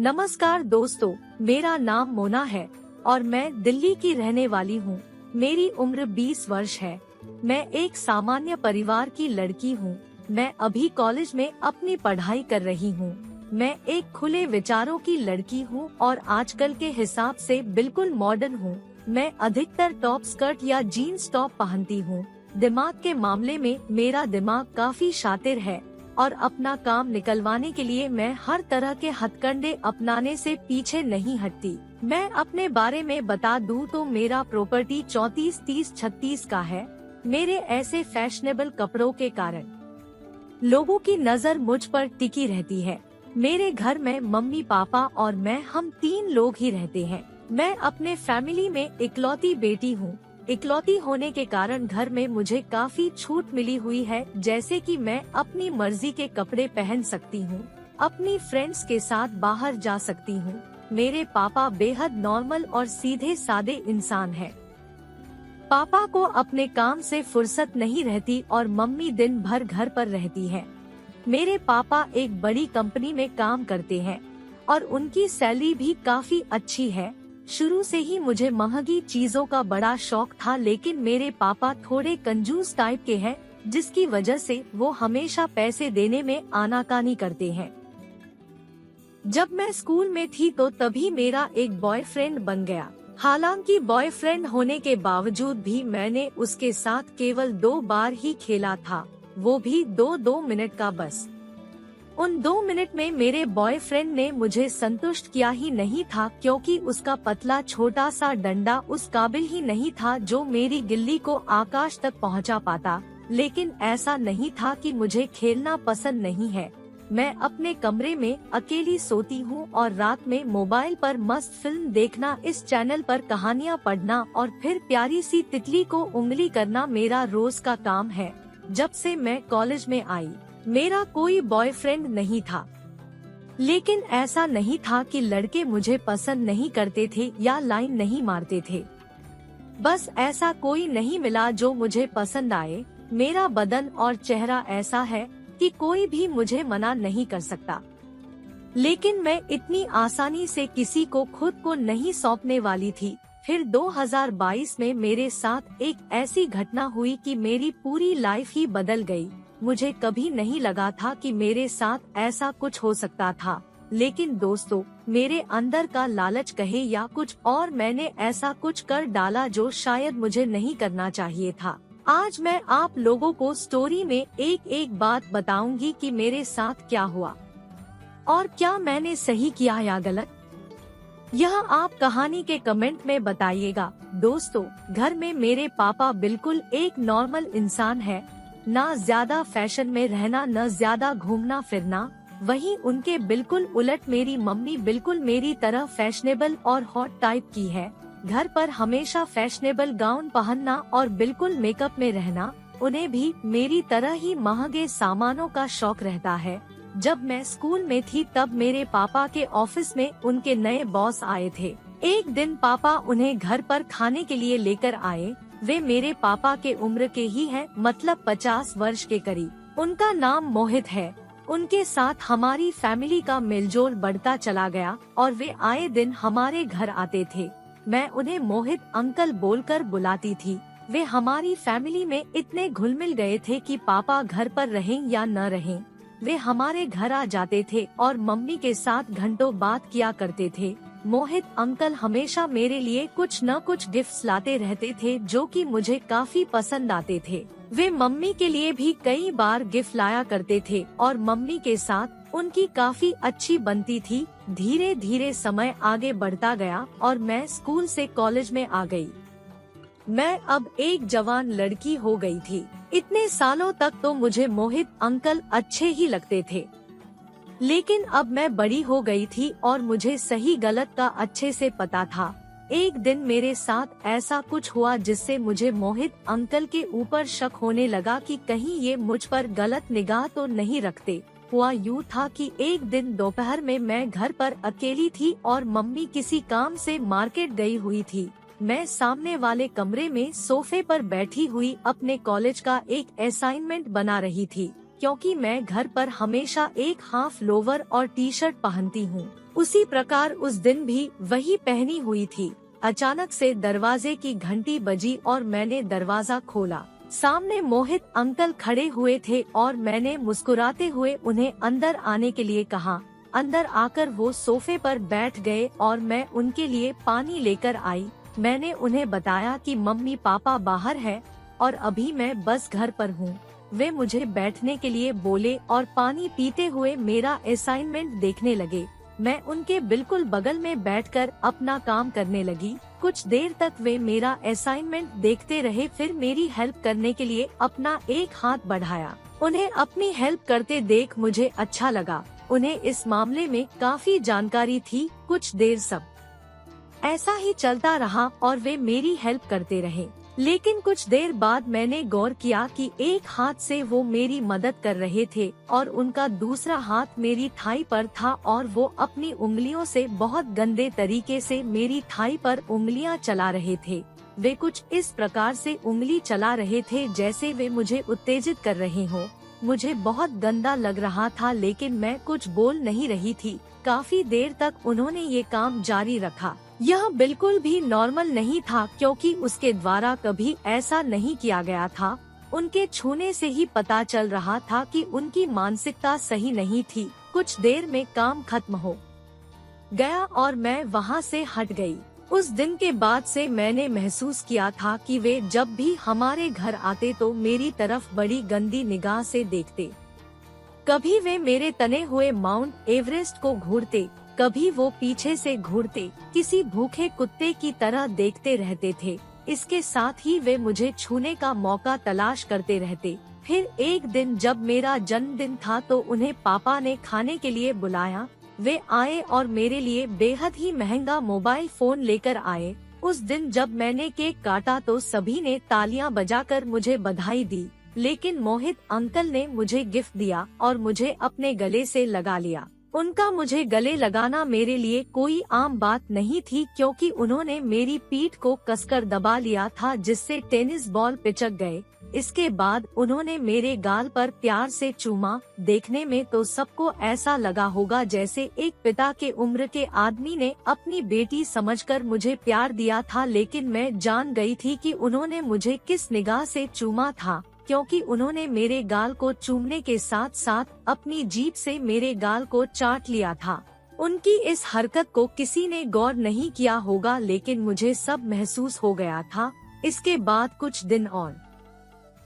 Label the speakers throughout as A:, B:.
A: नमस्कार दोस्तों, मेरा नाम मोना है और मैं दिल्ली की रहने वाली हूँ। मेरी उम्र 20 वर्ष है। मैं एक सामान्य परिवार की लड़की हूँ। मैं अभी कॉलेज में अपनी पढ़ाई कर रही हूँ। मैं एक खुले विचारों की लड़की हूँ और आजकल के हिसाब से बिल्कुल मॉडर्न हूँ। मैं अधिकतर टॉप स्कर्ट या जीन्स टॉप पहनती हूँ। दिमाग के मामले में मेरा दिमाग काफी शातिर है और अपना काम निकलवाने के लिए मैं हर तरह के हथकंडे अपनाने से पीछे नहीं हटती। मैं अपने बारे में बता दूं तो मेरा प्रॉपर्टी 34-30-36 का है। मेरे ऐसे फैशनेबल कपड़ों के कारण लोगों की नजर मुझ पर टिकी रहती है। मेरे घर में मम्मी पापा और मैं हम 3 लोग ही रहते हैं। मैं अपने फैमिली में इकलौती बेटी हूँ। इकलौती होने के कारण घर में मुझे काफी छूट मिली हुई है, जैसे कि मैं अपनी मर्जी के कपड़े पहन सकती हूँ, अपनी फ्रेंड्स के साथ बाहर जा सकती हूँ। मेरे पापा बेहद नॉर्मल और सीधे सादे इंसान हैं। पापा को अपने काम से फुर्सत नहीं रहती और मम्मी दिन भर घर पर रहती है। मेरे पापा एक बड़ी कंपनी में काम करते हैं और उनकी सैलरी भी काफी अच्छी है। शुरू से ही मुझे महंगी चीजों का बड़ा शौक था, लेकिन मेरे पापा थोड़े कंजूस टाइप के हैं, जिसकी वजह से वो हमेशा पैसे देने में आनाकानी करते हैं। जब मैं स्कूल में थी तो तभी मेरा एक बॉयफ्रेंड बन गया। हालांकि बॉयफ्रेंड होने के बावजूद भी मैंने उसके साथ केवल 2 बार ही खेला था, वो भी 2-2 मिनट का बस। उन 2 मिनट में मेरे बॉयफ्रेंड ने मुझे संतुष्ट किया ही नहीं था, क्योंकि उसका पतला छोटा सा डंडा उस काबिल ही नहीं था जो मेरी गिल्ली को आकाश तक पहुंचा पाता। लेकिन ऐसा नहीं था कि मुझे खेलना पसंद नहीं है। मैं अपने कमरे में अकेली सोती हूँ और रात में मोबाइल पर मस्त फिल्म देखना, इस चैनल पर कहानियाँ पढ़ना और फिर प्यारी सी तितली को उंगली करना मेरा रोज का काम है। जब से मैं कॉलेज में आई मेरा कोई बॉयफ्रेंड नहीं था, लेकिन ऐसा नहीं था कि लड़के मुझे पसंद नहीं करते थे या लाइन नहीं मारते थे। बस ऐसा कोई नहीं मिला जो मुझे पसंद आए। मेरा बदन और चेहरा ऐसा है कि कोई भी मुझे मना नहीं कर सकता। लेकिन मैं इतनी आसानी से किसी को खुद को नहीं सौंपने वाली थी। फिर 2022 में मेरे साथ एक ऐसी घटना हुई कि मेरी पूरी लाइफ ही बदल गई। मुझे कभी नहीं लगा था कि मेरे साथ ऐसा कुछ हो सकता था, लेकिन दोस्तों, मेरे अंदर का लालच कहे या कुछ और, मैंने ऐसा कुछ कर डाला जो शायद मुझे नहीं करना चाहिए था। आज मैं आप लोगों को स्टोरी में एक एक बात बताऊंगी कि मेरे साथ क्या हुआ और क्या मैंने सही किया या गलत। यह आप कहानी के कमेंट में बताइएगा। दोस्तों, घर में मेरे पापा बिल्कुल एक नॉर्मल इंसान है, ना ज्यादा फैशन में रहना, न ज्यादा घूमना फिरना। वहीं उनके बिल्कुल उलट मेरी मम्मी बिल्कुल मेरी तरह फैशनेबल और हॉट टाइप की है। घर पर हमेशा फैशनेबल गाउन पहनना और बिल्कुल मेकअप में रहना। उन्हें भी मेरी तरह ही महंगे सामानों का शौक रहता है। जब मैं स्कूल में थी तब मेरे पापा के ऑफिस में उनके नए बॉस आए थे। एक दिन पापा उन्हें घर पर खाने के लिए लेकर आए। वे मेरे पापा के उम्र के ही हैं, मतलब 50 वर्ष के करीब। उनका नाम मोहित है। उनके साथ हमारी फैमिली का मेलजोल बढ़ता चला गया और वे आए दिन हमारे घर आते थे। मैं उन्हें मोहित अंकल बोलकर बुलाती थी। वे हमारी फैमिली में इतने घुल मिल गए थे कि पापा घर पर रहें या न रहें, वे हमारे घर आ जाते थे और मम्मी के साथ घंटों बात किया करते थे। मोहित अंकल हमेशा मेरे लिए कुछ न कुछ गिफ्ट्स लाते रहते थे जो कि मुझे काफी पसंद आते थे। वे मम्मी के लिए भी कई बार गिफ्ट लाया करते थे और मम्मी के साथ उनकी काफी अच्छी बनती थी। धीरे धीरे समय आगे बढ़ता गया और मैं स्कूल से कॉलेज में आ गई। मैं अब एक जवान लड़की हो गई थी। इतने सालों तक तो मुझे मोहित अंकल अच्छे ही लगते थे, लेकिन अब मैं बड़ी हो गई थी और मुझे सही गलत का अच्छे से पता था। एक दिन मेरे साथ ऐसा कुछ हुआ जिससे मुझे मोहित अंकल के ऊपर शक होने लगा कि कहीं ये मुझ पर गलत निगाह तो नहीं रखते। हुआ यूँ था कि एक दिन दोपहर में मैं घर पर अकेली थी और मम्मी किसी काम से मार्केट गई हुई थी। मैं सामने वाले कमरे में सोफे पर बैठी हुई अपने कॉलेज का एक असाइनमेंट बना रही थी। क्योंकि मैं घर पर हमेशा एक हाफ लोवर और टी शर्ट पहनती हूँ, उसी प्रकार उस दिन भी वही पहनी हुई थी। अचानक से दरवाजे की घंटी बजी और मैंने दरवाजा खोला। सामने मोहित अंकल खड़े हुए थे और मैंने मुस्कुराते हुए उन्हें अंदर आने के लिए कहा। अंदर आकर वो सोफे पर बैठ गए और मैं उनके लिए पानी लेकर आई। मैंने उन्हें बताया कि मम्मी पापा बाहर है और अभी मैं बस घर पर हूँ। वे मुझे बैठने के लिए बोले और पानी पीते हुए मेरा असाइनमेंट देखने लगे। मैं उनके बिल्कुल बगल में बैठकर अपना काम करने लगी। कुछ देर तक वे मेरा असाइनमेंट देखते रहे, फिर मेरी हेल्प करने के लिए अपना एक हाथ बढ़ाया। उन्हें अपनी हेल्प करते देख मुझे अच्छा लगा। उन्हें इस मामले में काफी जानकारी थी। कुछ देर सब ऐसा ही चलता रहा और वे मेरी हेल्प करते रहे। लेकिन कुछ देर बाद मैंने गौर किया कि एक हाथ से वो मेरी मदद कर रहे थे और उनका दूसरा हाथ मेरी थाई पर था और वो अपनी उंगलियों से बहुत गंदे तरीके से मेरी थाई पर उंगलियां चला रहे थे। वे कुछ इस प्रकार से उंगली चला रहे थे जैसे वे मुझे उत्तेजित कर रहे हो। मुझे बहुत गंदा लग रहा था, लेकिन मैं कुछ बोल नहीं रही थी। काफी देर तक उन्होंने ये काम जारी रखा। यह बिल्कुल भी नॉर्मल नहीं था, क्योंकि उसके द्वारा कभी ऐसा नहीं किया गया था। उनके छूने से ही पता चल रहा था कि उनकी मानसिकता सही नहीं थी। कुछ देर में काम खत्म हो गया और मैं वहाँ से हट गई। उस दिन के बाद से मैंने महसूस किया था कि वे जब भी हमारे घर आते तो मेरी तरफ बड़ी गंदी निगाह से देखते। कभी वे मेरे तने हुए माउंट एवरेस्ट को घूरते, कभी वो पीछे से घूरते, किसी भूखे कुत्ते की तरह देखते रहते थे। इसके साथ ही वे मुझे छूने का मौका तलाश करते रहते। फिर एक दिन जब मेरा जन्मदिन था तो उन्हें पापा ने खाने के लिए बुलाया। वे आए और मेरे लिए बेहद ही महंगा मोबाइल फोन लेकर आए। उस दिन जब मैंने केक काटा तो सभी ने तालियां बजाकर मुझे बधाई दी, लेकिन मोहित अंकल ने मुझे गिफ्ट दिया और मुझे अपने गले से लगा लिया। उनका मुझे गले लगाना मेरे लिए कोई आम बात नहीं थी, क्योंकि उन्होंने मेरी पीठ को कसकर दबा लिया था जिससे टेनिस बॉल पिचक गए। इसके बाद उन्होंने मेरे गाल पर प्यार से चूमा। देखने में तो सबको ऐसा लगा होगा जैसे एक पिता के उम्र के आदमी ने अपनी बेटी समझकर मुझे प्यार दिया था, लेकिन मैं जान गई थी कि उन्होंने मुझे किस निगाह से चूमा था, क्योंकि उन्होंने मेरे गाल को चूमने के साथ साथ अपनी जीभ से मेरे गाल को चाट लिया था। उनकी इस हरकत को किसी ने गौर नहीं किया होगा, लेकिन मुझे सब महसूस हो गया था। इसके बाद कुछ दिन और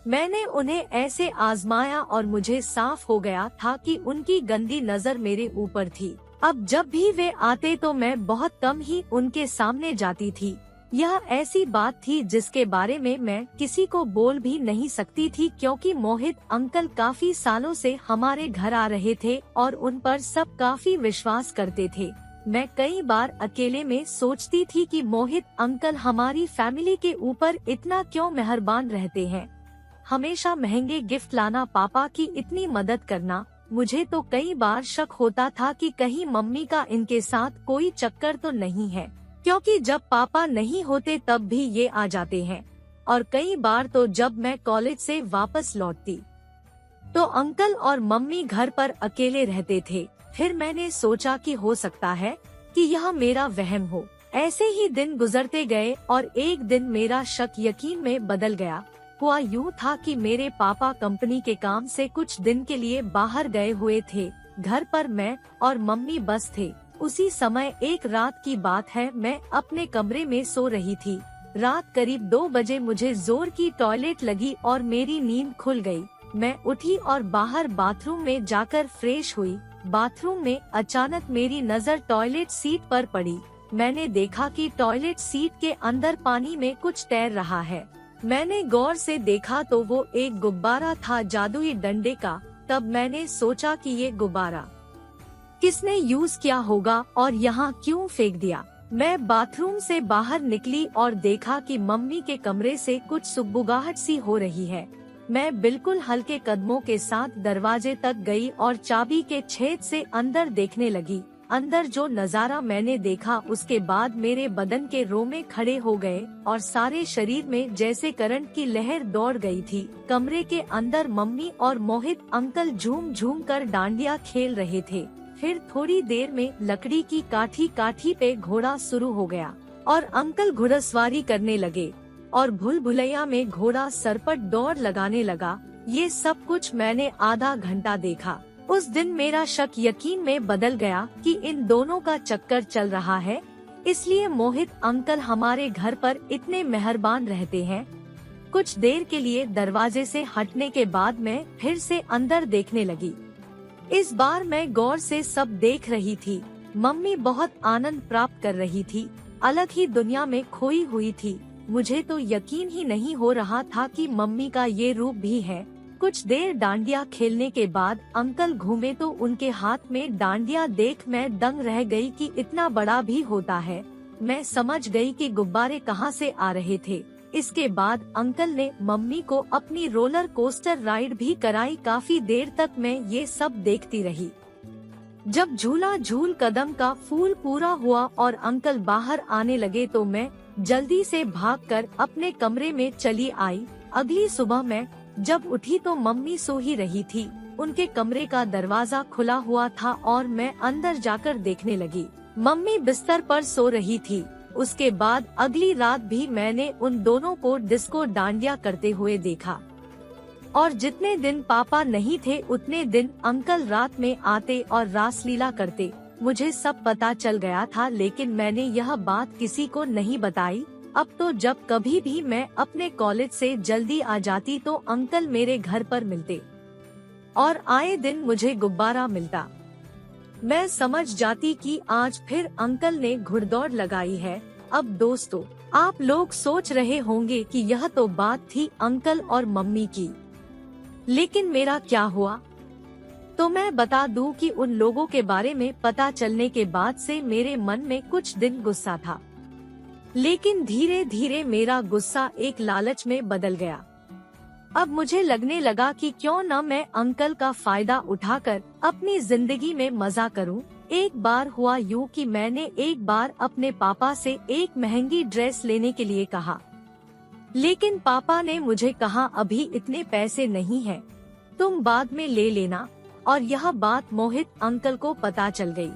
A: मैंने उन्हें ऐसे आजमाया और मुझे साफ हो गया था कि उनकी गंदी नजर मेरे ऊपर थी। अब जब भी वे आते तो मैं बहुत कम ही उनके सामने जाती थी। यह ऐसी बात थी जिसके बारे में मैं किसी को बोल भी नहीं सकती थी, क्योंकि मोहित अंकल काफी सालों से हमारे घर आ रहे थे और उन पर सब काफी विश्वास करते थे। मैं कई बार अकेले में सोचती थी कि मोहित अंकल हमारी फैमिली के ऊपर इतना क्यों मेहरबान रहते हैं। हमेशा महंगे गिफ्ट लाना, पापा की इतनी मदद करना। मुझे तो कई बार शक होता था कि कहीं मम्मी का इनके साथ कोई चक्कर तो नहीं है, क्योंकि जब पापा नहीं होते तब भी ये आ जाते हैं। और कई बार तो जब मैं कॉलेज से वापस लौटती तो अंकल और मम्मी घर पर अकेले रहते थे। फिर मैंने सोचा कि हो सकता है कि यह मेरा वहम हो। ऐसे ही दिन गुजरते गए और एक दिन मेरा शक यकीन में बदल गया। हुआ यूँ था कि मेरे पापा कंपनी के काम से कुछ दिन के लिए बाहर गए हुए थे। घर पर मैं और मम्मी बस थे। उसी समय एक रात की बात है, मैं अपने कमरे में सो रही थी। रात करीब 2 बजे मुझे जोर की टॉयलेट लगी और मेरी नींद खुल गई। मैं उठी और बाहर बाथरूम में जाकर फ्रेश हुई। बाथरूम में अचानक मेरी नजर टॉयलेट सीट पर पड़ी। मैंने देखा कि टॉयलेट सीट के अंदर पानी में कुछ तैर रहा है। मैंने गौर से देखा तो वो एक गुब्बारा था, जादुई डंडे का। तब मैंने सोचा कि ये गुब्बारा किसने यूज किया होगा और यहाँ क्यों फेंक दिया। मैं बाथरूम से बाहर निकली और देखा कि मम्मी के कमरे से कुछ सुगबुगाहट सी हो रही है। मैं बिल्कुल हल्के कदमों के साथ दरवाजे तक गई और चाबी के छेद से अंदर देखने लगी। अंदर जो नजारा मैंने देखा, उसके बाद मेरे बदन के रोमे खड़े हो गए और सारे शरीर में जैसे करंट की लहर दौड़ गई थी। कमरे के अंदर मम्मी और मोहित अंकल झूम झूम कर डांडिया खेल रहे थे। फिर थोड़ी देर में लकड़ी की काठी काठी पे घोड़ा शुरू हो गया और अंकल घुड़सवारी करने लगे और भूल भुलैया में घोड़ा सरपट दौड़ लगाने लगा। ये सब कुछ मैंने आधा घंटा देखा। उस दिन मेरा शक यकीन में बदल गया कि इन दोनों का चक्कर चल रहा है, इसलिए मोहित अंकल हमारे घर पर इतने मेहरबान रहते हैं। कुछ देर के लिए दरवाजे से हटने के बाद मैं फिर से अंदर देखने लगी। इस बार मैं गौर से सब देख रही थी। मम्मी बहुत आनंद प्राप्त कर रही थी, अलग ही दुनिया में खोई हुई थी। मुझे तो यकीन ही नहीं हो रहा था कि मम्मी का ये रूप भी है। कुछ देर डांडिया खेलने के बाद अंकल घूमे तो उनके हाथ में डांडिया देख मैं दंग रह गई कि इतना बड़ा भी होता है। मैं समझ गई कि गुब्बारे कहाँ से आ रहे थे। इसके बाद अंकल ने मम्मी को अपनी रोलर कोस्टर राइड भी कराई। काफी देर तक मैं ये सब देखती रही। जब झूला झूल कदम का फूल पूरा हुआ और अंकल बाहर आने लगे तो मैं जल्दी से भागकर अपने कमरे में चली आई। अगली सुबह मैं जब उठी तो मम्मी सो ही रही थी। उनके कमरे का दरवाजा खुला हुआ था और मैं अंदर जाकर देखने लगी। मम्मी बिस्तर पर सो रही थी। उसके बाद अगली रात भी मैंने उन दोनों को डिस्को डांडिया करते हुए देखा और जितने दिन पापा नहीं थे उतने दिन अंकल रात में आते और रासलीला करते। मुझे सब पता चल गया था, लेकिन मैंने यह बात किसी को नहीं बताई। अब तो जब कभी भी मैं अपने कॉलेज से जल्दी आ जाती तो अंकल मेरे घर पर मिलते और आए दिन मुझे गुब्बारा मिलता। मैं समझ जाती कि आज फिर अंकल ने घुड़दौड़ लगाई है। अब दोस्तों, आप लोग सोच रहे होंगे कि यह तो बात थी अंकल और मम्मी की, लेकिन मेरा क्या हुआ? तो मैं बता दूं कि उन लोगों के बारे में पता चलने के बाद से मेरे मन में कुछ दिन गुस्सा था, लेकिन धीरे धीरे मेरा गुस्सा एक लालच में बदल गया। अब मुझे लगने लगा कि क्यों न मैं अंकल का फायदा उठाकर अपनी जिंदगी में मजा करूं। एक बार हुआ यूं कि मैंने एक बार अपने पापा से एक महंगी ड्रेस लेने के लिए कहा, लेकिन पापा ने मुझे कहा अभी इतने पैसे नहीं हैं, तुम बाद में ले लेना। और यह बात मोहित अंकल को पता चल गई।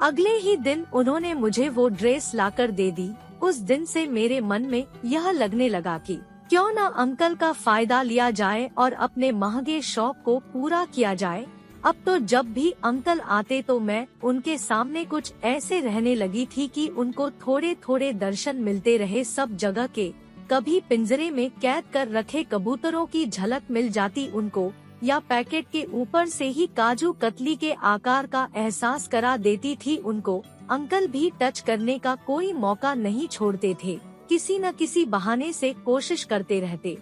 A: अगले ही दिन उन्होंने मुझे वो ड्रेस लाकर दे दी। उस दिन से मेरे मन में यह लगने लगा कि क्यों न अंकल का फायदा लिया जाए और अपने महंगे शौक को पूरा किया जाए। अब तो जब भी अंकल आते तो मैं उनके सामने कुछ ऐसे रहने लगी थी कि उनको थोड़े थोड़े दर्शन मिलते रहे सब जगह के। कभी पिंजरे में कैद कर रखे कबूतरों की झलक मिल जाती उनको, या पैकेट के ऊपर से ही काजू कतली के आकार का एहसास करा देती थी उनको। अंकल भी टच करने का कोई मौका नहीं छोड़ते थे, किसी न किसी बहाने से कोशिश करते रहते।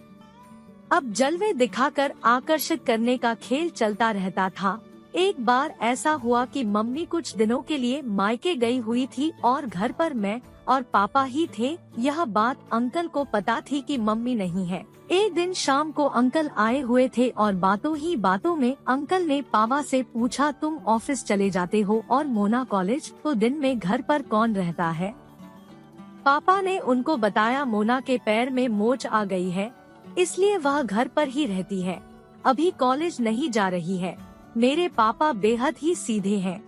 A: अब जलवे दिखाकर आकर्षित करने का खेल चलता रहता था। एक बार ऐसा हुआ कि मम्मी कुछ दिनों के लिए मायके गई हुई थी और घर पर मैं और पापा ही थे। यह बात अंकल को पता थी कि मम्मी नहीं है। एक दिन शाम को अंकल आए हुए थे और बातों ही बातों में अंकल ने पापा से पूछा, तुम ऑफिस चले जाते हो और मोना कॉलेज, तो दिन में घर पर कौन रहता है? पापा ने उनको बताया मोना के पैर में मोच आ गई है, इसलिए वह घर पर ही रहती है, अभी कॉलेज नहीं जा रही है। मेरे पापा बेहद ही सीधे हैं।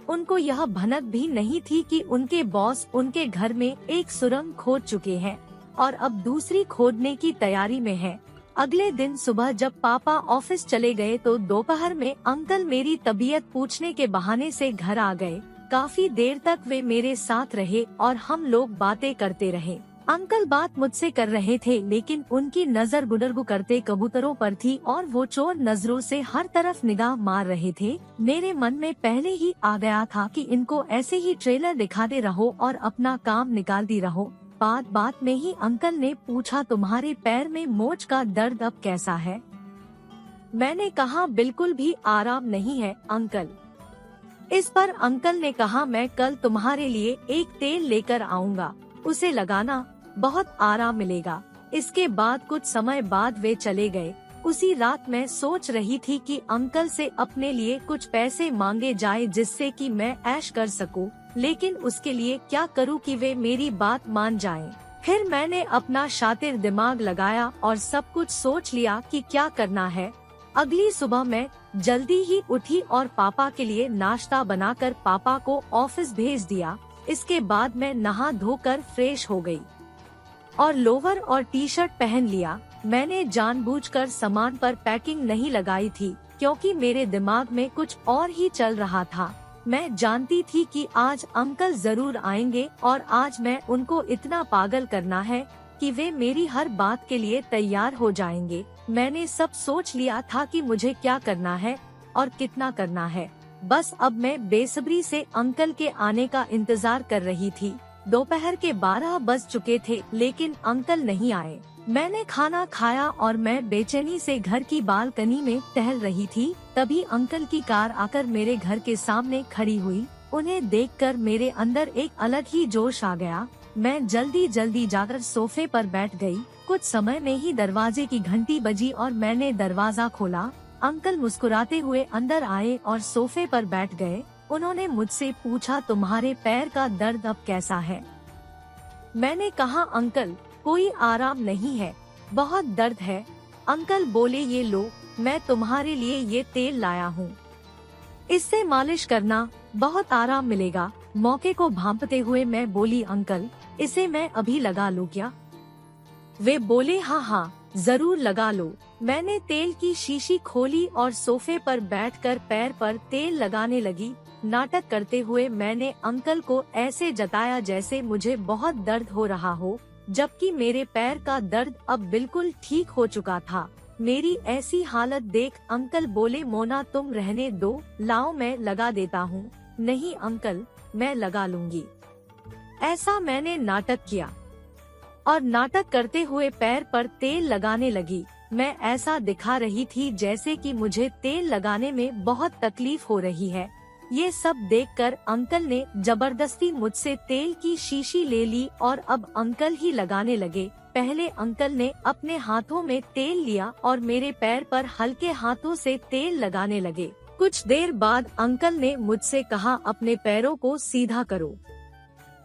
A: उनको यह भनक भी नहीं थी कि उनके बॉस उनके घर में एक सुरंग खोद चुके हैं और अब दूसरी खोदने की तैयारी में है। अगले दिन सुबह जब पापा ऑफिस चले गए तो दोपहर में अंकल मेरी तबीयत पूछने के बहाने से घर आ गए। काफी देर तक वे मेरे साथ रहे और हम लोग बातें करते रहे। अंकल बात मुझसे कर रहे थे, लेकिन उनकी नजर गुडरगु करते कबूतरों पर थी और वो चोर नजरों से हर तरफ निगाह मार रहे थे। मेरे मन में पहले ही आ गया था कि इनको ऐसे ही ट्रेलर दिखाते रहो और अपना काम निकालती रहो। बात बात में ही अंकल ने पूछा, तुम्हारे पैर में मोच का दर्द अब कैसा है? मैंने कहा, बिल्कुल भी आराम नहीं है अंकल। इस पर अंकल ने कहा, मैं कल तुम्हारे लिए एक तेल लेकर आऊँगा, उसे लगाना, बहुत आराम मिलेगा। इसके बाद कुछ समय बाद वे चले गए। उसी रात मैं सोच रही थी कि अंकल से अपने लिए कुछ पैसे मांगे जाए जिससे कि मैं ऐश कर सकूं, लेकिन उसके लिए क्या करूं कि वे मेरी बात मान जाएं। फिर मैंने अपना शातिर दिमाग लगाया और सब कुछ सोच लिया कि क्या करना है। अगली सुबह मैं जल्दी ही उठी और पापा के लिए नाश्ता बनाकर पापा को ऑफिस भेज दिया। इसके बाद मैं नहा धोकर फ्रेश हो गई और लोवर और टी शर्ट पहन लिया। मैंने जानबूझकर सामान पर पैकिंग नहीं लगाई थी क्योंकि मेरे दिमाग में कुछ और ही चल रहा था। मैं जानती थी कि आज अंकल जरूर आएंगे और आज मैं उनको इतना पागल करना है कि वे मेरी हर बात के लिए तैयार हो जाएंगे। मैंने सब सोच लिया था कि मुझे क्या करना है और कितना करना है। बस अब मैं बेसब्री से अंकल के आने का इंतजार कर रही थी। दोपहर के 12 बज चुके थे लेकिन अंकल नहीं आए। मैंने खाना खाया और मैं बेचैनी से घर की बालकनी में टहल रही थी। तभी अंकल की कार आकर मेरे घर के सामने खड़ी हुई। उन्हें देखकर मेरे अंदर एक अलग ही जोश आ गया। मैं जल्दी जल्दी जाकर सोफे पर बैठ गई। कुछ समय में ही दरवाजे की घंटी बजी और मैंने दरवाजा खोला। अंकल मुस्कुराते हुए अंदर आए और सोफे पर बैठ गए। उन्होंने मुझसे पूछा, तुम्हारे पैर का दर्द अब कैसा है? मैंने कहा, अंकल कोई आराम नहीं है, बहुत दर्द है। अंकल बोले, ये लो, मैं तुम्हारे लिए ये तेल लाया हूँ, इससे मालिश करना, बहुत आराम मिलेगा। मौके को भांपते हुए मैं बोली, अंकल इसे मैं अभी लगा लूं क्या? वे बोले, हाँ हाँ जरूर लगा लो। मैंने तेल की शीशी खोली और सोफे पर बैठकर पैर पर तेल लगाने लगी। नाटक करते हुए मैंने अंकल को ऐसे जताया जैसे मुझे बहुत दर्द हो रहा हो, जबकि मेरे पैर का दर्द अब बिल्कुल ठीक हो चुका था। मेरी ऐसी हालत देख अंकल बोले, मोना तुम रहने दो, लाओ मैं लगा देता हूँ। नहीं अंकल, मैं लगा लूंगी। ऐसा मैंने नाटक किया और नाटक करते हुए पैर पर तेल लगाने लगी। मैं ऐसा दिखा रही थी जैसे कि मुझे तेल लगाने में बहुत तकलीफ हो रही है। ये सब देखकर अंकल ने जबरदस्ती मुझसे तेल की शीशी ले ली और अब अंकल ही लगाने लगे। पहले अंकल ने अपने हाथों में तेल लिया और मेरे पैर पर हल्के हाथों से तेल लगाने लगे। कुछ देर बाद अंकल ने मुझसे कहा, अपने पैरों को सीधा करो।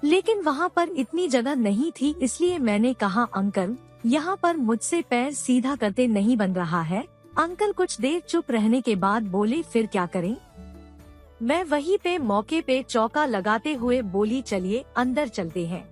A: लेकिन वहाँ पर इतनी जगह नहीं थी, इसलिए मैंने कहा, अंकल यहाँ पर मुझसे पैर सीधा करते नहीं बन रहा है। अंकल कुछ देर चुप रहने के बाद बोले, फिर क्या करें? मैं वहीं पे मौके पे चौका लगाते हुए बोली, चलिए अंदर चलते हैं,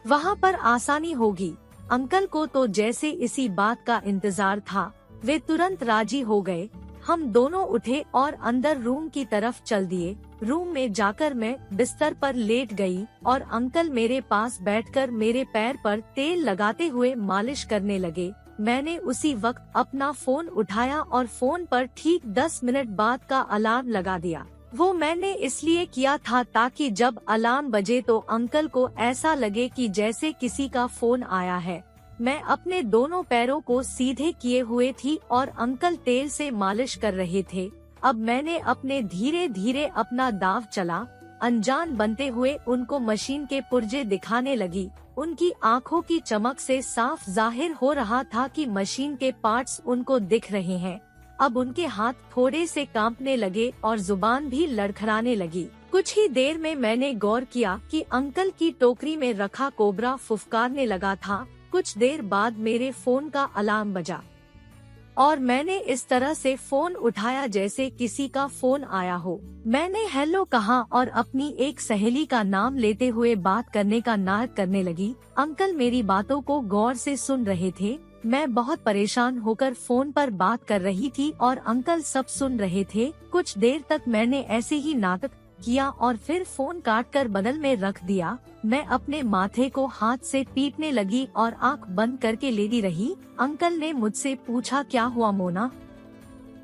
A: वहाँ पर आसानी होगी। अंकल को तो जैसे इसी बात का इंतजार था, वे तुरंत राजी हो गए। हम दोनों उठे और अंदर रूम की तरफ चल दिए। रूम में जाकर मैं बिस्तर पर लेट गई और अंकल मेरे पास बैठकर मेरे पैर पर तेल लगाते हुए मालिश करने लगे। मैंने उसी वक्त अपना फोन उठाया और फोन पर ठीक 10 मिनट बाद का अलार्म लगा दिया। वो मैंने इसलिए किया था ताकि जब अलार्म बजे तो अंकल को ऐसा लगे कि जैसे किसी का फोन आया है। मैं अपने दोनों पैरों को सीधे किए हुए थी और अंकल तेल से मालिश कर रहे थे। अब मैंने अपने धीरे धीरे अपना दाव चला। अनजान बनते हुए उनको मशीन के पुर्जे दिखाने लगी। उनकी आंखों की चमक से साफ जाहिर हो रहा था कि मशीन के पार्ट्स उनको दिख रहे हैं। अब उनके हाथ थोड़े से कांपने लगे और जुबान भी लड़खड़ाने लगी। कुछ ही देर में मैंने गौर किया कि अंकल की टोकरी में रखा कोबरा फुफकारने लगा था। कुछ देर बाद मेरे फोन का अलार्म बजा और मैंने इस तरह से फोन उठाया जैसे किसी का फोन आया हो। मैंने हेलो कहा और अपनी एक सहेली का नाम लेते हुए बात करने का नाटक करने लगी। अंकल मेरी बातों को गौर से सुन रहे थे। मैं बहुत परेशान होकर फोन पर बात कर रही थी और अंकल सब सुन रहे थे। कुछ देर तक मैंने ऐसे ही नाटक किया और फिर फोन काटकर बगल में रख दिया। मैं अपने माथे को हाथ से पीटने लगी और आंख बंद करके लेटी रही। अंकल ने मुझसे पूछा, क्या हुआ मोना?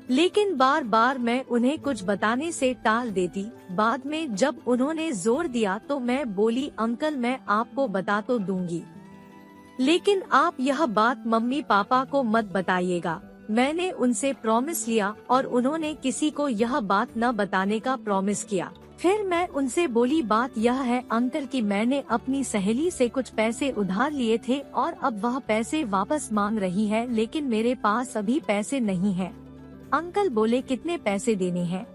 A: लेकिन बार बार मैं उन्हें कुछ बताने से टाल देती। बाद में जब उन्होंने जोर दिया तो मैं बोली, अंकल मैं आपको बता तो दूंगी, लेकिन आप यह बात मम्मी पापा को मत बताइएगा। मैंने उनसे प्रॉमिस लिया और उन्होंने किसी को यह बात न बताने का प्रॉमिस किया। फिर मैं उनसे बोली, बात यह है अंकल कि मैंने अपनी सहेली से कुछ पैसे उधार लिए थे और अब वह पैसे वापस मांग रही है, लेकिन मेरे पास अभी पैसे नहीं है। अंकल बोले, कितने पैसे देने हैं?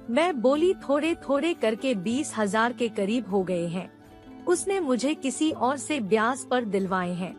A: मैं बोली, थोड़े थोड़े करके 20,000 के करीब हो गए हैं। उसने मुझे किसी और से ब्याज पर दिलवाए हैं।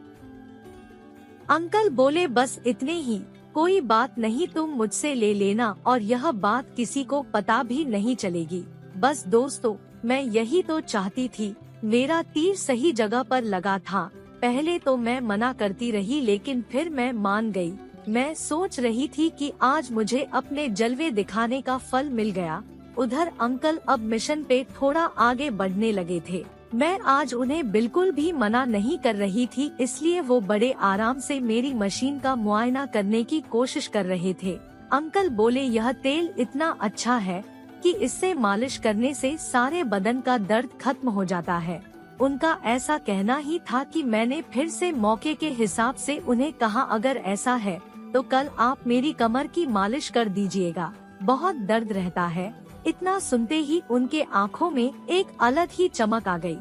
A: अंकल बोले, बस इतने ही, कोई बात नहीं, तुम मुझसे ले लेना और यह बात किसी को पता भी नहीं चलेगी। बस दोस्तों, मैं यही तो चाहती थी। मेरा तीर सही जगह पर लगा था। पहले तो मैं मना करती रही, लेकिन फिर मैं मान गई। मैं सोच रही थी कि आज मुझे अपने जलवे दिखाने का फल मिल गया। उधर अंकल अब मिशन पे थोड़ा आगे बढ़ने लगे थे। मैं आज उन्हें बिल्कुल भी मना नहीं कर रही थी, इसलिए वो बड़े आराम से मेरी मशीन का मुआयना करने की कोशिश कर रहे थे। अंकल बोले, यह तेल इतना अच्छा है कि इससे मालिश करने से सारे बदन का दर्द खत्म हो जाता है। उनका ऐसा कहना ही था कि मैंने फिर से मौके के हिसाब से उन्हें कहा, अगर ऐसा है तो कल आप मेरी कमर की मालिश कर दीजिएगा, बहुत दर्द रहता है। इतना सुनते ही उनके आँखों में एक अलग ही चमक आ गई।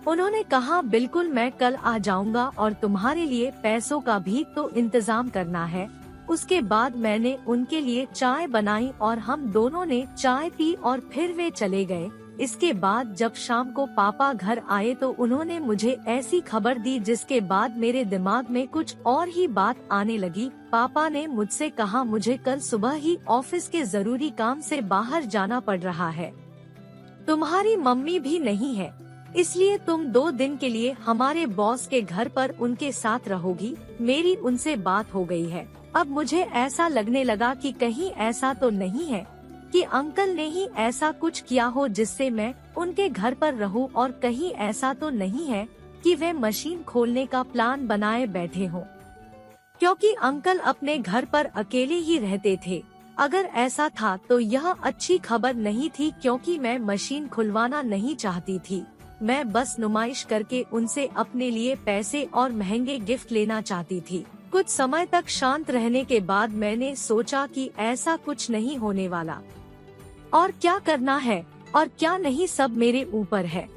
A: उन्होंने कहा, बिल्कुल मैं कल आ जाऊंगा और तुम्हारे लिए पैसों का भी तो इंतजाम करना है। उसके बाद मैंने उनके लिए चाय बनाई और हम दोनों ने चाय पी और फिर वे चले गए। इसके बाद जब शाम को पापा घर आए तो उन्होंने मुझे ऐसी खबर दी जिसके बाद मेरे दिमाग में कुछ और ही बात आने लगी। पापा ने मुझसे कहा, मुझे कल सुबह ही ऑफिस के जरूरी काम से बाहर जाना पड़ रहा है। तुम्हारी मम्मी भी नहीं है, इसलिए तुम 2 दिन के लिए हमारे बॉस के घर पर उनके साथ रहोगी। मेरी उनसे बात हो गई है। अब मुझे ऐसा लगने लगा कि कहीं ऐसा तो नहीं है कि अंकल ने ही ऐसा कुछ किया हो जिससे मैं उनके घर पर रहूं, और कहीं ऐसा तो नहीं है कि वे मशीन खोलने का प्लान बनाए बैठे हों, क्योंकि अंकल अपने घर पर अकेले ही रहते थे। अगर ऐसा था तो यह अच्छी खबर नहीं थी, क्योंकि मैं मशीन खुलवाना नहीं चाहती थी। मैं बस नुमाइश करके उनसे अपने लिए पैसे और महंगे गिफ्ट लेना चाहती थी। कुछ समय तक शांत रहने के बाद मैंने सोचा कि ऐसा कुछ नहीं होने वाला, और क्या करना है और क्या नहीं सब मेरे ऊपर है।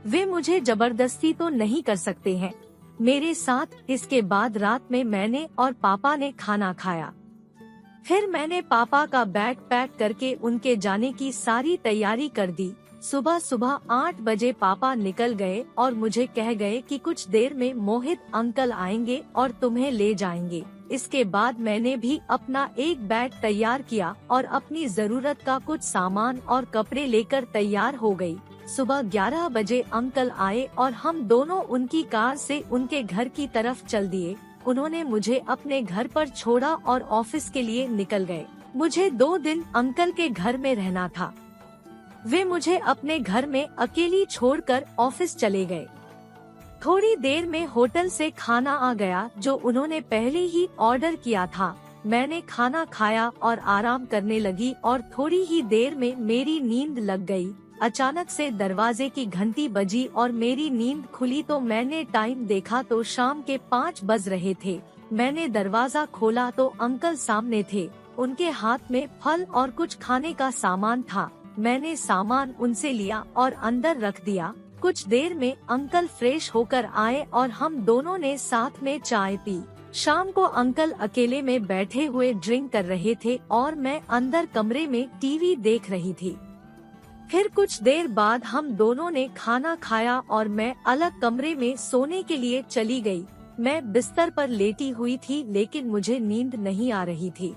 A: वे मुझे जबरदस्ती तो नहीं कर सकते हैं मेरे साथ। इसके बाद रात में मैंने और पापा ने खाना खाया। फिर मैंने पापा का बैग पैक करके उनके जाने की सारी तैयारी कर दी। सुबह सुबह 8 बजे पापा निकल गए और मुझे कह गए कि कुछ देर में मोहित अंकल आएंगे और तुम्हें ले जाएंगे। इसके बाद मैंने भी अपना एक बैग तैयार किया और अपनी जरूरत का कुछ सामान और कपड़े लेकर तैयार हो गई। सुबह 11 बजे अंकल आए और हम दोनों उनकी कार से उनके घर की तरफ चल दिए। उन्होंने मुझे अपने घर पर छोड़ा और ऑफिस के लिए निकल गए। मुझे 2 दिन अंकल के घर में रहना था। वे मुझे अपने घर में अकेली छोड़कर ऑफिस चले गए। थोड़ी देर में होटल से खाना आ गया जो उन्होंने पहले ही ऑर्डर किया था। मैंने खाना खाया और आराम करने लगी और थोड़ी ही देर में मेरी नींद लग गई। अचानक से दरवाजे की घंटी बजी और मेरी नींद खुली तो मैंने टाइम देखा तो शाम के 5 बज रहे थे। मैंने दरवाजा खोला तो अंकल सामने थे। उनके हाथ में फल और कुछ खाने का सामान था। मैंने सामान उनसे लिया और अंदर रख दिया। कुछ देर में अंकल फ्रेश होकर आए और हम दोनों ने साथ में चाय पी। शाम को अंकल अकेले में बैठे हुए ड्रिंक कर रहे थे और मैं अंदर कमरे में टीवी देख रही थी। फिर कुछ देर बाद हम दोनों ने खाना खाया और मैं अलग कमरे में सोने के लिए चली गई। मैं बिस्तर पर लेटी हुई थी लेकिन मुझे नींद नहीं आ रही थी।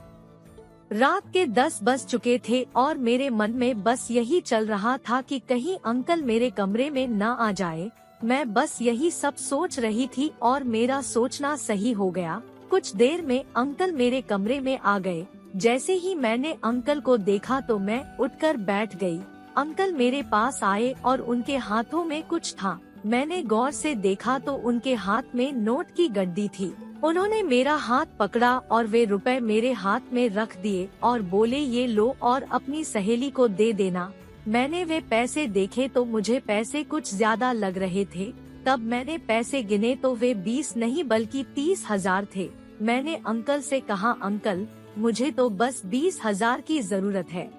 A: रात के 10 बज चुके थे और मेरे मन में बस यही चल रहा था कि कहीं अंकल मेरे कमरे में न आ जाए। मैं बस यही सब सोच रही थी और मेरा सोचना सही हो गया। कुछ देर में अंकल मेरे कमरे में आ गए। जैसे ही मैंने अंकल को देखा तो मैं उठकर बैठ गई। अंकल मेरे पास आए और उनके हाथों में कुछ था। मैंने गौर से देखा तो उनके हाथ में नोट की गड्डी थी। उन्होंने मेरा हाथ पकड़ा और वे रुपए मेरे हाथ में रख दिए और बोले, ये लो और अपनी सहेली को दे देना। मैंने वे पैसे देखे तो मुझे पैसे कुछ ज्यादा लग रहे थे। तब मैंने पैसे गिने तो वे 20 नहीं बल्कि 30,000 थे। मैंने अंकल से कहा, अंकल मुझे तो बस 20,000 की जरूरत है।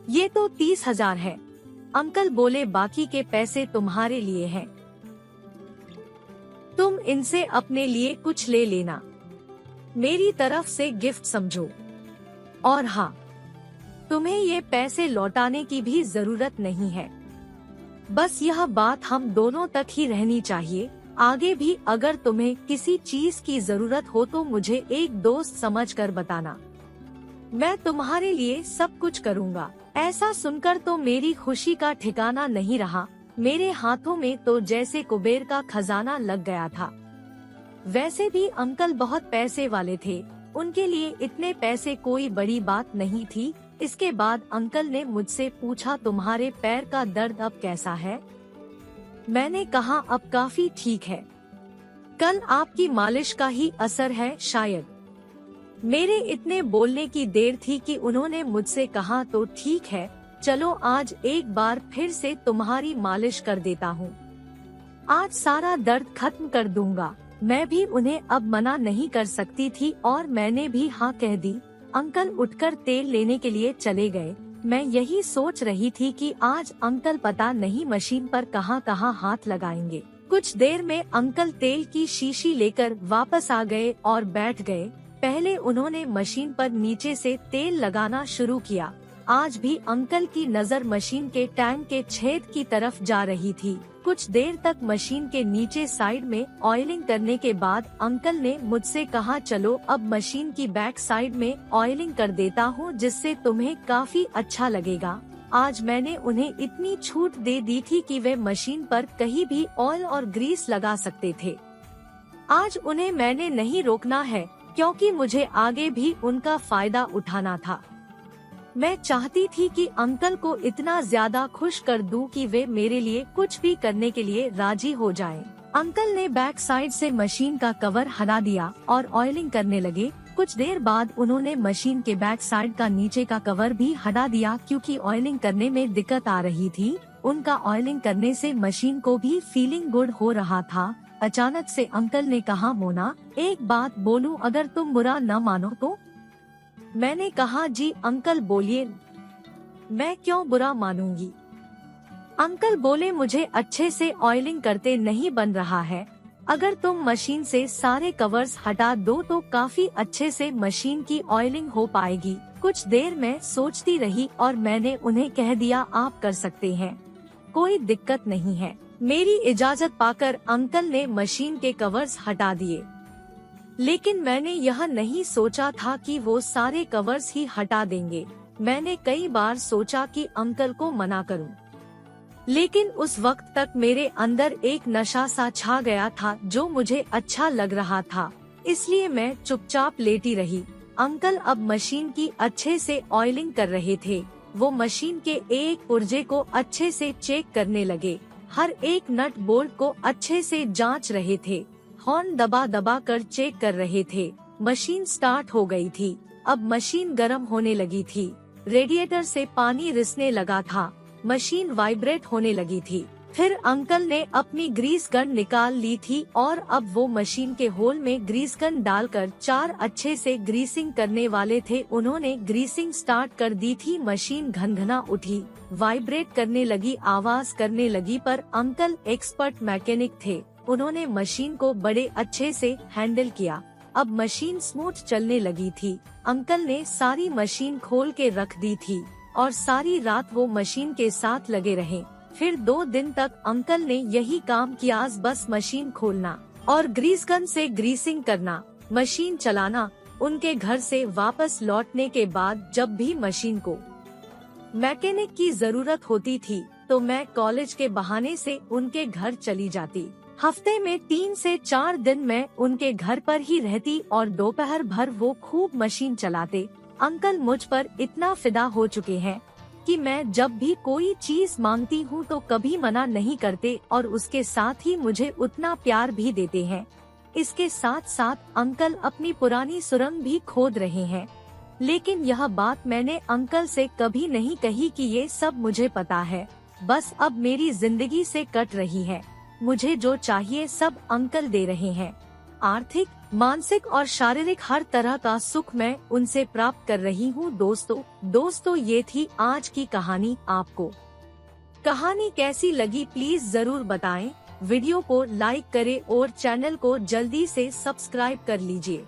A: ये तो 30,000 है। अंकल बोले, बाकी के पैसे तुम्हारे लिए हैं, तुम इनसे अपने लिए कुछ ले लेना, मेरी तरफ से गिफ्ट समझो। और हाँ, तुम्हें ये पैसे लौटाने की भी जरूरत नहीं है। बस यह बात हम दोनों तक ही रहनी चाहिए। आगे भी अगर तुम्हें किसी चीज की जरूरत हो तो मुझे एक दोस्त समझकर बताना, मैं तुम्हारे लिए सब कुछ करूँगा। ऐसा सुनकर तो मेरी खुशी का ठिकाना नहीं रहा। मेरे हाथों में तो जैसे कुबेर का खजाना लग गया था। वैसे भी अंकल बहुत पैसे वाले थे, उनके लिए इतने पैसे कोई बड़ी बात नहीं थी। इसके बाद अंकल ने मुझसे पूछा, तुम्हारे पैर का दर्द अब कैसा है? मैंने कहा, अब काफी ठीक है। कल आपकी मालिश का ही असर है शायद। मेरे इतने बोलने की देर थी कि उन्होंने मुझसे कहा, तो ठीक है, चलो आज एक बार फिर से तुम्हारी मालिश कर देता हूँ। आज सारा दर्द खत्म कर दूंगा। मैं भी उन्हें अब मना नहीं कर सकती थी और मैंने भी हाँ कह दी। अंकल उठकर तेल लेने के लिए चले गए। मैं यही सोच रही थी कि आज अंकल पता नहीं मशीन पर कहाँ कहाँ हाथ लगाएंगे। कुछ देर में अंकल तेल की शीशी लेकर वापस आ गए और बैठ गए। पहले उन्होंने मशीन पर नीचे से तेल लगाना शुरू किया। आज भी अंकल की नजर मशीन के टैंक के छेद की तरफ जा रही थी। कुछ देर तक मशीन के नीचे साइड में ऑयलिंग करने के बाद अंकल ने मुझसे कहा, चलो अब मशीन की बैक साइड में ऑयलिंग कर देता हूँ, जिससे तुम्हें काफी अच्छा लगेगा। आज मैंने उन्हें इतनी छूट दे दी थी कि वे मशीन पर कहीं भी ऑयल और ग्रीस लगा सकते थे। आज उन्हें मैंने नहीं रोकना है, क्योंकि मुझे आगे भी उनका फायदा उठाना था। मैं चाहती थी कि अंकल को इतना ज्यादा खुश कर दूं कि वे मेरे लिए कुछ भी करने के लिए राजी हो जाएं। अंकल ने बैक साइड से मशीन का कवर हटा दिया और ऑयलिंग करने लगे। कुछ देर बाद उन्होंने मशीन के बैक साइड का नीचे का कवर भी हटा दिया, क्योंकि ऑयलिंग करने में दिक्कत आ रही थी। उनका ऑयलिंग करने से मशीन को भी फीलिंग गुड हो रहा था। अचानक से अंकल ने कहा, मोना एक बात बोलूं, अगर तुम बुरा न मानो तो? मैंने कहा, जी अंकल बोलिए। मैं क्यों बुरा मानूंगी? अंकल बोले, मुझे अच्छे से ऑयलिंग करते नहीं बन रहा है। अगर तुम मशीन से सारे कवर्स हटा दो तो काफी अच्छे से मशीन की ऑयलिंग हो पाएगी। कुछ देर में सोचती रही और मैंने उन्हें कह दिया, आप कर सकते हैं, कोई दिक्कत नहीं है। मेरी इजाजत पाकर अंकल ने मशीन के कवर्स हटा दिए। लेकिन मैंने यह नहीं सोचा था कि वो सारे कवर्स ही हटा देंगे। मैंने कई बार सोचा कि अंकल को मना करूं, लेकिन उस वक्त तक मेरे अंदर एक नशा सा छा गया था जो मुझे अच्छा लग रहा था, इसलिए मैं चुपचाप लेटी रही। अंकल अब मशीन की अच्छे से ऑयलिंग कर रहे थे। वो मशीन के एक पुर्जे को अच्छे से चेक करने लगे, हर एक नट बोल्ट को अच्छे से जांच रहे थे, हॉर्न दबा दबा कर चेक कर रहे थे। मशीन स्टार्ट हो गई थी। अब मशीन गर्म होने लगी थी। रेडिएटर से पानी रिसने लगा था। मशीन वाइब्रेट होने लगी थी। फिर अंकल ने अपनी ग्रीस गन निकाल ली थी और अब वो मशीन के होल में ग्रीस गन डालकर 4 अच्छे से ग्रीसिंग करने वाले थे। उन्होंने ग्रीसिंग स्टार्ट कर दी थी। मशीन घनघना उठी, वाइब्रेट करने लगी, आवाज करने लगी, पर अंकल एक्सपर्ट मैकेनिक थे। उन्होंने मशीन को बड़े अच्छे से हैंडल किया। अब मशीन स्मूथ चलने लगी थी। अंकल ने सारी मशीन खोल के रख दी थी और सारी रात वो मशीन के साथ लगे रहे। फिर 2 दिन तक अंकल ने यही काम किया, बस मशीन खोलना और ग्रीस गन से ग्रीसिंग करना, मशीन चलाना। उनके घर से वापस लौटने के बाद जब भी मशीन को मैकेनिक की जरूरत होती थी तो मैं कॉलेज के बहाने से उनके घर चली जाती। हफ्ते में 3 से 4 दिन मैं उनके घर पर ही रहती और दोपहर भर वो खूब मशीन चलाते। अंकल मुझ पर इतना फिदा हो चुके हैं कि मैं जब भी कोई चीज मांगती हूँ तो कभी मना नहीं करते और उसके साथ ही मुझे उतना प्यार भी देते हैं। इसके साथ साथ अंकल अपनी पुरानी सुरंग भी खोद रहे हैं। लेकिन यह बात मैंने अंकल से कभी नहीं कही कि ये सब मुझे पता है। बस अब मेरी जिंदगी से कट रही है। मुझे जो चाहिए सब अंकल दे रहे हैं। आर्थिक, मानसिक और शारीरिक हर तरह का सुख मैं उनसे प्राप्त कर रही हूँ। दोस्तों ये थी आज की कहानी। आपको कहानी कैसी लगी प्लीज जरूर बताएं। वीडियो को लाइक करें और चैनल को जल्दी से सब्सक्राइब कर लीजिए।